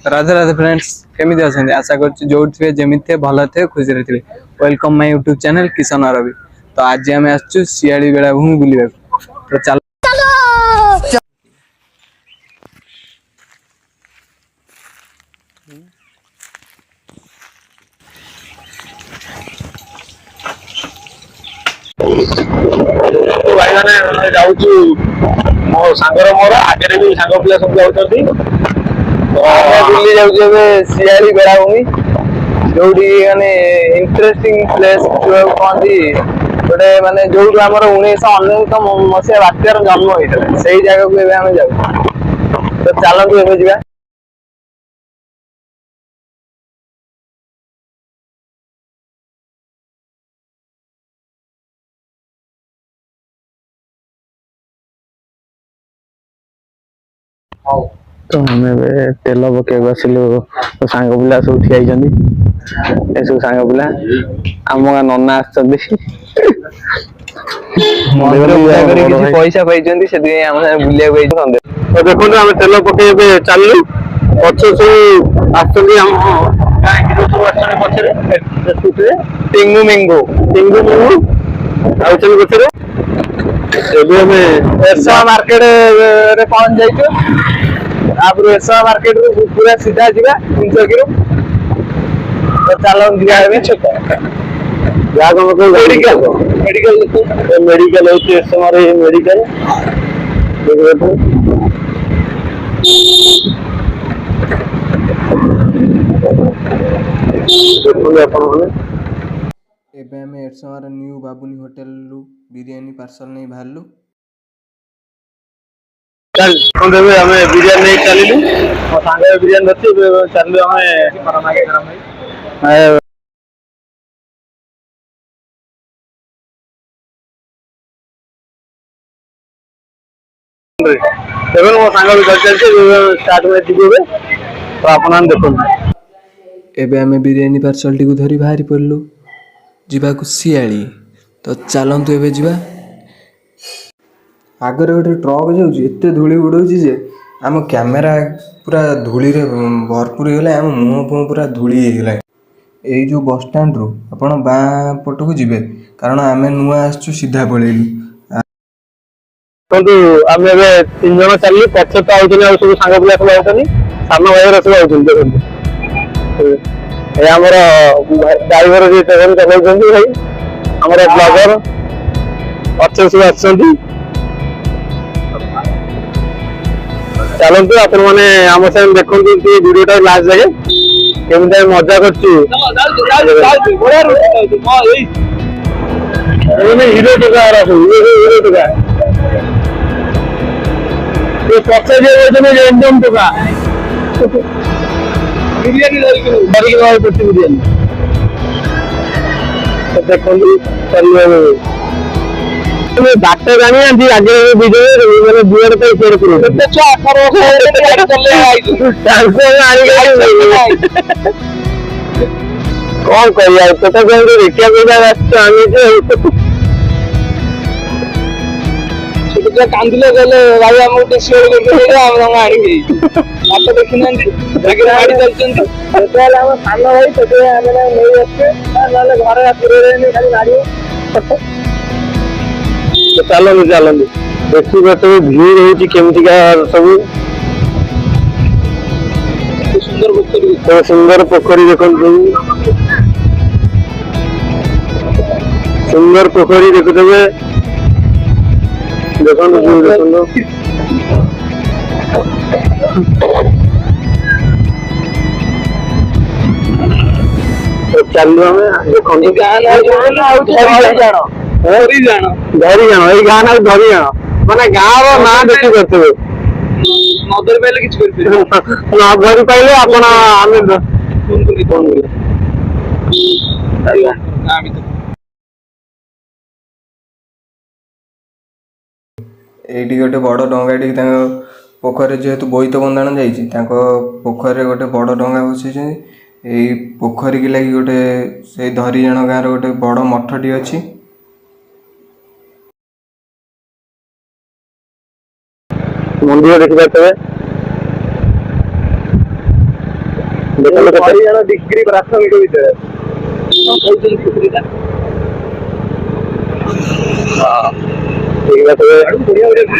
Radhe Radhe friends केमी अच्छा आशा कर जो थे जमी थे भल थे खुशी थे welcome my YouTube channel Kishan Ravi. तो आज आम आसचु सियाड़ी बेलाभूमि बुलवा तो चल भाई मैंने जाऊँ मो सांगर मोर आगे भी सांग पिला सब जाऊँगी बुली जाऊे सियाड़ी बेलाभूमि जो माने इंटरेस्टिंग प्लेस कहती गोटे माने जो आम 1999 मसीहा बात्यार जन्म होता से जगह को आम जाऊ तो चलतु एवं जा तो हमें तेल पकेक आसिलु तो सांग पिला सब ठिया सब सांग पिला आम गाँ नना पैसा पाई बुलिया तो देखो आम तेल पके चलू पक्ष सब पछे टिंगू मिंगू पछे एरसा मार्केट रे पहुंच जाइए एरसा मार्केट पूरा सीधा जावा 300 किलो तो चलो मेडिकल मेडिकल मेडिकल एबे हमें एरसमार न्यू बाबुनी होटल लु बिरियानी पार्सल नहीं बाहरलु चल हमें बिरियानी नहीं चलिलु मो सांग बिरियानी अच्छी चलू हमें मो सांग भी चलते स्टार्ट में जीवे तो आप देखो एबे हमें बिरियानी पार्सल टी धरी बाहरी पड़लु जीवाकु सियाड़ी तो चलतु एबे जीवा आगे गोटे ट्रक जाते धूली उड़ाऊँ जे आम कैमेरा पूरा धूली रे भरपूर होगा आम मुह फुह पूरा धूली होगा यही जो बस स्टैंड रू आपण बाँ पट को जी कारण आम नुआ आसचु सीधा पलैलु आम ए 3 जन चलू पक्ष तो आउ सब सांग पिला सब आउट सान भाई सब आउट आमर ड्राइवर जी चलाउछन्ति भाई आमर ब्लॉगर अच्छे सब आछन्ति चलतु आपण माने आम संग देखंतु कि वीडियोटा लास्ट जाके केमिता मजा करछु हीरो टका हीरो टका ये पक्ष जे एकदम टका बिरियानी धरिक पड़ती बिरियानी देखो बाट जानी आगे मैंने दुआर पर शेयर कौन कह तो देखा कांदिले गले भाई हमको शेयर करके आनी आप देखी ना गाड़ी चलते सान भाई तो घर खाली गाड़ी चलू चलू देखी सब भीड़ होमतिका सब सुंदर पोखरी देख सुंदर पोखरी देखुवे देखो चलू हमें धरी जान ये गाँ ना धरी जान माने गाँव ना देखी करते नदर पाइले नदरी पाइले आपण एटी गोटे बड़ डंगाटी पोखर जेहेतु बोईत बंधाण जा पोखर गोटे बड़ डंगा बसई यही पोखरी की लगी गोटे से धरीजाण गाँव गोटे बड़ मठटी अच्छी मंदिर देखी पाते ହରିଜନ ଡିଗ୍ରୀ ପ୍ରାଥମିକ ବିଦ୍ୟାଳୟ। ଠିକ ଅଛି।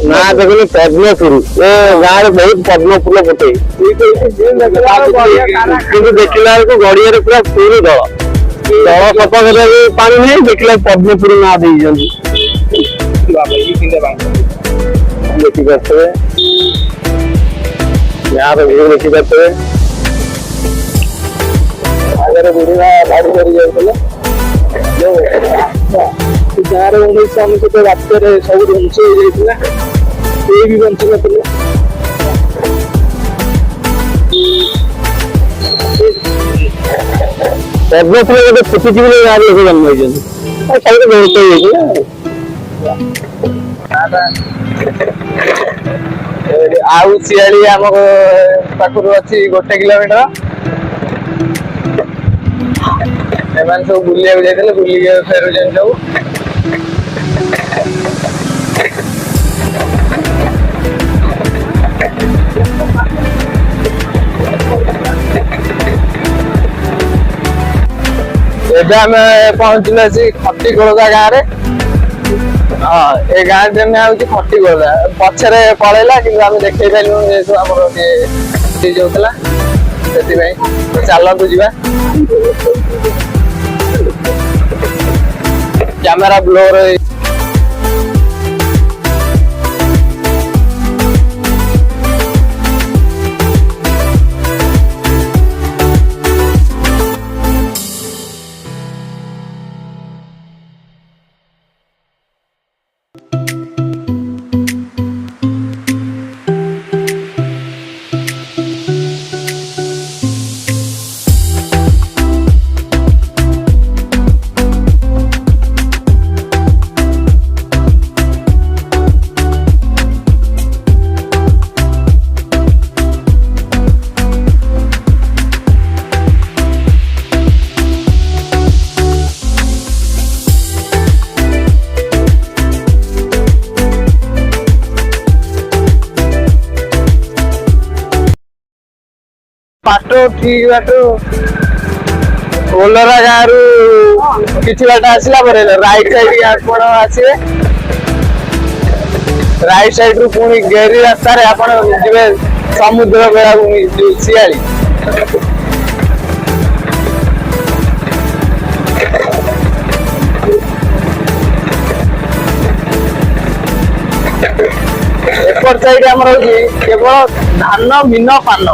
ନା ଦେଖୁନ ପଦ୍ମପୁର ଏ ଗାଁରେ ବହୁତ ପଦ୍ମ ଫୁଲ ଫୁଟେ କିନ୍ତୁ ଦେଖିଲା ବେଳକୁ ଗଡିଆରେ ପୁରା ଫୁଲ ଦଳ ଦଳ ସପକ୍ଷରେ ପାଣି ନାହିଁ ଦେଖିଲା ପଦ୍ମପୁର ନାଁ ଦେଇଛନ୍ତି ଦେଖିପାରୁଥିବେ ଗାଁର ଭିଉ ଦେଖିପାରୁଥିବେ ଆଗରେ ବୁଢୀମା ବାଡି କରି ଯାଉଥିଲେ ଗାଁରେ 1999 ବାତ୍ୟାରେ ସବୁ ଧ୍ୱଂସ ହେଇଯାଇଥିଲା କେହି ବି ବଞ୍ଚି ନଥିଲେ ପଦ୍ମଫୁଲ ଗୋଟେ ଫୁଟିଛି ବୋଲି ଗାଁରେ ଲୋକ ଜନ୍ମ ହେଇଛନ୍ତି ସବୁଠୁ ବହୁତ ହେଇଯାଇଛି ଆଉ ଶିଆଳି ଆମ ପାଖରୁ ଅଛି 1 କିଲୋମିଟର। ସେମାନେ ସବୁ ବୁଲିବାକୁ ଯାଇଥିଲେ ବୁଲିକି ଫେରୁଛନ୍ତି ସବୁ। ଏବେ ଆମେ ପହଞ୍ଚିଲୁ ଆସି ଖଟିଗୋଳଦା ଗାଁରେ। ହଁ ଏ ଗାଁ ନାଁ ହଉଛି ଖଟିଗୋଳଦା। ପଛରେ ପଳେଇଲା କିନ୍ତୁ ଆମେ ଦେଖେଇ ପାରିଲୁନି ଯେହେତୁ ଆମର ଟିକେ ଯାଉଥିଲା ସେଥିପାଇଁ ଚାଲନ୍ତୁ ଯିବା। କ୍ୟାମେରା ବ୍ଲୋର ପାଟ ଠିକ ବାଟ ଓଲରା ଗାଁରୁ କିଛି ବାଟ ଆସିଲା ପରେ ରାଇଟ ସାଇଡ ଆପଣ ଆସିବେ। ରାଇଟ ସାଇଡ ରୁ ପୁଣି ଗେରି ରାସ୍ତାରେ ଆପଣ ଯିବେ ସମୁଦ୍ର ବେଳାଭୂମି ଯୋଉ ଶିଆଳି। ଏପଟ ସାଇଡ ଆମର ହଉଛି କେବଳ ଧାନ ମିନ ପାନ।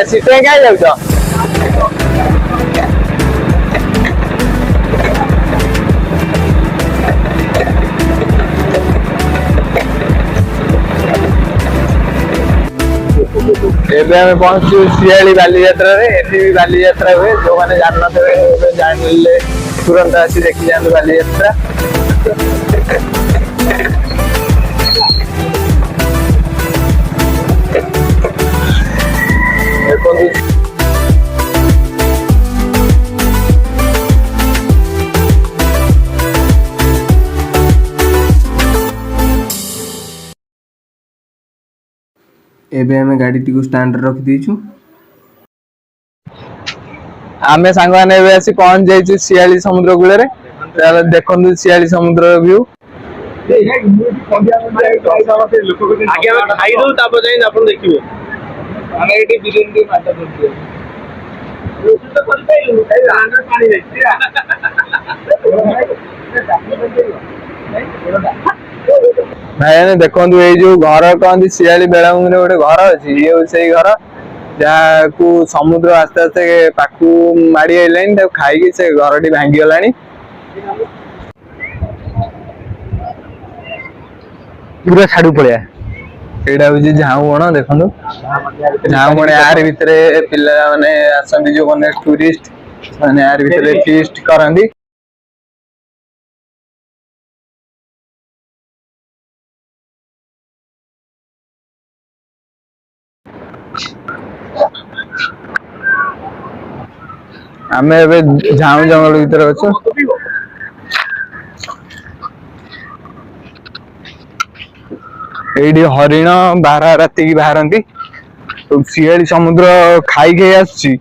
ସିଟେ କାଇଁ ଯାଉଛ? ଏବେ ଆମେ ପହଞ୍ଚୁ ଶିଆଳି ବାଲିଯାତ୍ରାରେ। ଏଠି ବି ବାଲିଯାତ୍ରା ହୁଏ। ଯୋଉମାନେ ଜାଣିନଥିବେ ଏବେ ଜାଣିଲେ ତୁରନ୍ତ ଆସି ଦେଖି ଯାଆନ୍ତୁ ବାଲିଯାତ୍ରା। ଦେଖନ୍ତୁ ଏବେ ଆମେ ଗାଡିଟିକୁ ଷ୍ଟାଣ୍ଡରେ ରଖିଦେଇଛୁ। ଆମେ ସାଙ୍ଗମାନେ ଏବେ ଆସି ପହଞ୍ଚି ଯାଇଛୁ ଶିଆଳି ସମୁଦ୍ର କୂଳରେ। ଦେଖନ୍ତୁ ଶିଆଳି ସମୁଦ୍ର ଭ୍ୟୁ। ଖାଇଦଉ ତାପରେ ଯାଇ ଆପଣ ଦେଖିବେ। ଆମେ ଏଠି ବିରିୟାନୀ ମାଛ ଧରୁଛୁ। ପାଣି भाई मैंने देखो ये जो घर कहते शियाली बेलाभूमि गोटे घर अच्छी ये से घर जहाँ समुद्र आस्ते आस्ते पाखु माड़ी आइलानी खाई से घर टी भांगी गलानी पूरा छाड़ू पड़िया एटा हूँ झाऊ बण देखो झाऊ बण यार भितर पिला माने आसती जो मैंने टूरिस्ट माने यार भितर फीस्ट करती आमे एबे झाऊ जंगल भितर अच्छु एडी हरिण बाहर राति की बाहरती शियाली समुद्र खाई खाई आसुची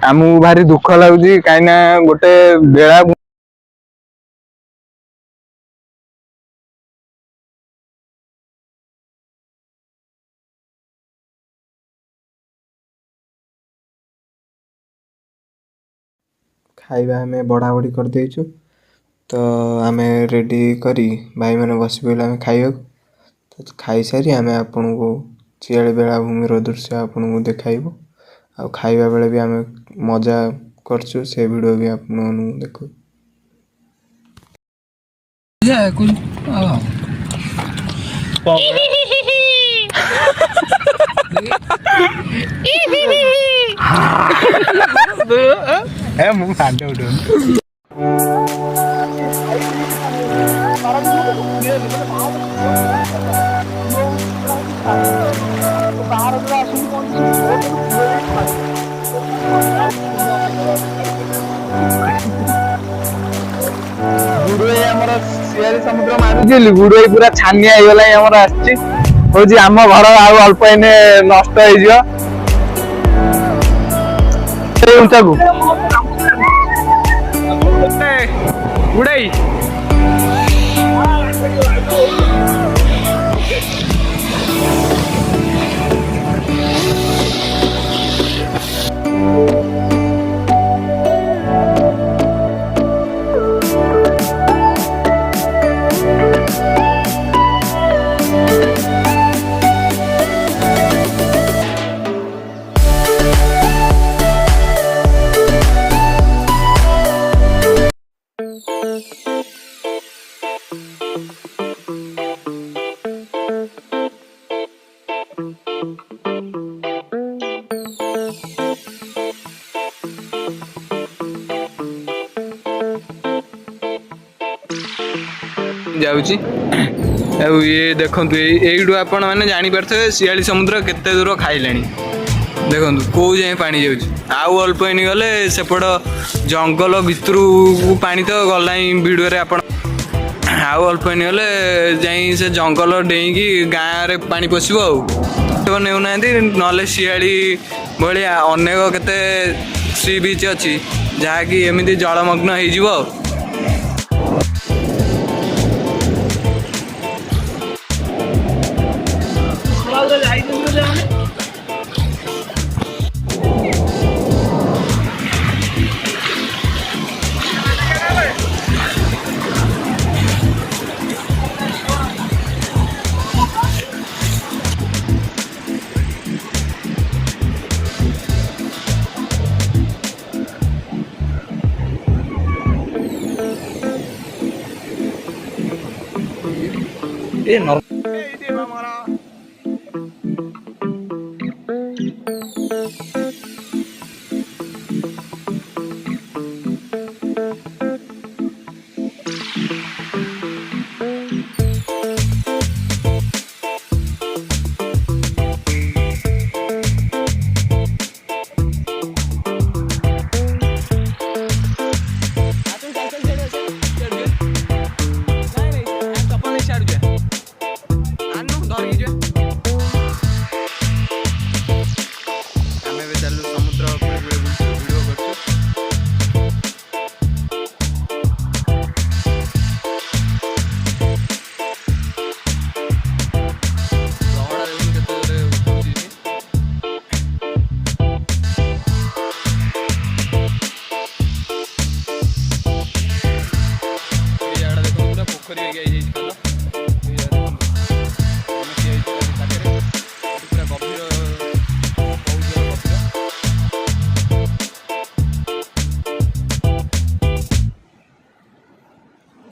आमको भारी दुख लगुच कहीं गोटे बेला खाଇବା ଆମେ ବଢ଼ା ବଢ଼ି କରିଦେଇଛୁ ତ ଆମେ ରେଡ଼ି କରି ଭାଇମାନେ ବସି ପଡ଼ିଲେ ଆମେ ଖାଇବାକୁ ତ ଖାଇସାରି ଆମେ ଆପଣଙ୍କୁ ଶିଆଳି ବେଳାଭୂମିର ଦୃଶ୍ୟ ଆପଣଙ୍କୁ ଦେଖାଇବୁ ଆଉ ଖାଇବା ବେଳେ ବି ଆମେ ମଜା କରିଛୁ ସେ ଭିଡ଼ିଓ ବି ଆପଣମାନଙ୍କୁ ଦେଖୁ ମୁଁ ଫାଣ୍ଡ ଉଠୁ गुड़ुई आमर शियाली समुद्र मारुची गुड़ुई पूरा छानिया होगला आमर आसी आम घर आउ अल्प एने नष्ट हो गुड़ाई जाऊँगी ये देखु यू आपण मैंने जापे शियाली समुद्र केते दूर खाइले देखो कौ जाए पानी जाऊ अल्प इन गले सेपट जंगल भितर पा तो गला भिडियो आप आउ अल्प इन गले जा जंगल डेईकी गाँव में पानी पशु नेउना ना शियाली भाया अनेक केते सी बीच अच्छी जहाँकि एमती जलमग्न हो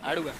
ଆଡ଼ୁଆ